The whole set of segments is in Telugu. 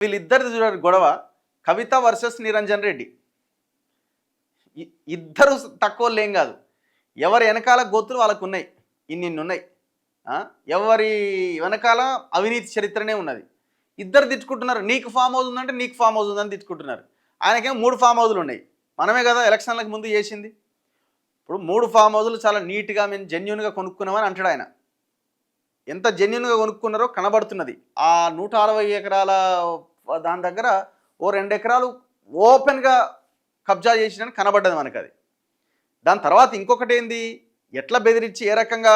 వీళ్ళిద్దరిది చూడండి గొడవ. కవిత వర్సెస్ నిరంజన్ రెడ్డి. ఇద్దరు తక్కువోళ్ళేం కాదు. ఎవరి వెనకాల గొత్తులు వాళ్ళకున్నాయి. ఇన్నిన్నున్నాయి. ఎవరి వెనకాల అవినీతి చరిత్రనే ఉన్నది. ఇద్దరు తిట్టుకుంటున్నారు. నీకు ఫామ్ హౌస్ ఉందంటే నీకు ఫామ్ హౌస్ ఉందని తిట్టుకుంటున్నారు. ఆయనకేమో 3 ఫామ్ హౌజులు ఉన్నాయి. మనమే కదా ఎలక్షన్లకు ముందు చేసింది. ఇప్పుడు 3 ఫామ్ హౌజులు చాలా నీట్గా మేము జెన్యున్గా కొనుక్కున్నామని అంటాడు ఆయన. ఎంత జెన్యున్గా కొనుక్కున్నారో కనబడుతున్నది. ఆ 160 ఎకరాల దాని దగ్గర ఓ 2 ఎకరాలు ఓపెన్గా కబ్జా చేసినని కనబడ్డది మనకు అది. దాని తర్వాత ఇంకొకటి ఏంది, ఎట్లా బెదిరించి ఏ రకంగా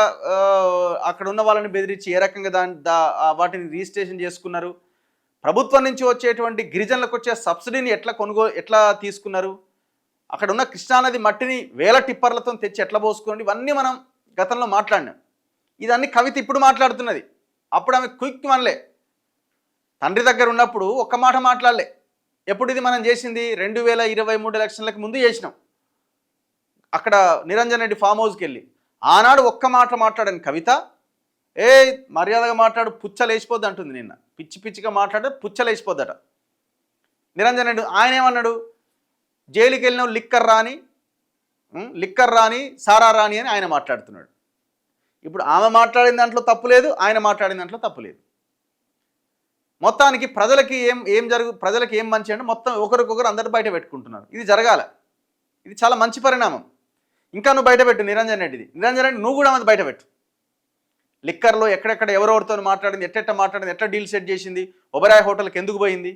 అక్కడ ఉన్న వాళ్ళని బెదిరించి ఏ రకంగా వాటిని రిజిస్ట్రేషన్ చేసుకున్నారు, ప్రభుత్వం నుంచి వచ్చేటువంటి గిరిజనులకు వచ్చే సబ్సిడీని ఎట్లా తీసుకున్నారు, అక్కడ ఉన్న కృష్ణానది మట్టిని వేల టిప్పర్లతో తెచ్చి ఎట్లా పోసుకోండి, ఇవన్నీ మనం గతంలో మాట్లాడినాం. ఇదన్నీ కవిత ఇప్పుడు మాట్లాడుతున్నది. అప్పుడు ఆమె క్విక్ మనలే, తండ్రి దగ్గర ఉన్నప్పుడు ఒక్క మాట మాట్లాడలే. ఎప్పుడు ఇది మనం చేసింది 2023 ఎలక్షన్లకు ముందు చేసినాం. అక్కడ నిరంజన్ రెడ్డి ఫామ్ హౌస్కి వెళ్ళి ఆనాడు ఒక్క మాట మాట్లాడని కవిత, మర్యాదగా మాట్లాడు పుచ్చలేసిపోద్ది అంటుంది. నిన్న పిచ్చి పిచ్చిగా మాట్లాడితే పుచ్చలేసిపోద్దట. నిరంజన్ రెడ్డి ఆయన ఏమన్నాడు, జైలుకి వెళ్ళిన లిక్కర్ రాని సారా రాని అని ఆయన మాట్లాడుతున్నాడు. ఇప్పుడు ఆమె మాట్లాడిన దాంట్లో తప్పు లేదు, ఆయన మాట్లాడిన దాంట్లో తప్పు లేదు. మొత్తానికి ప్రజలకి ఏం మంచి అంటే మొత్తం ఒకరికొకరు అందరు బయట పెట్టుకుంటున్నారు. ఇది జరగాల. ఇది చాలా మంచి పరిణామం. ఇంకా నువ్వు బయట పెట్టు నిరంజన్ రెడ్డిది. నిరంజన్ రెడ్డి నువ్వు కూడా మంది బయట పెట్టు. లిక్కర్లో ఎక్కడెక్కడ ఎవరెవరితో మాట్లాడింది, మాట్లాడింది, ఎట్లా డీల్ సెట్ చేసింది, ఒబరాయ్ హోటల్కి ఎందుకు పోయింది,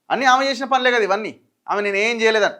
అన్నీ ఆమె చేసిన పనులే కదా ఇవన్నీ. ఆమె నేను ఏం చేయలేదని.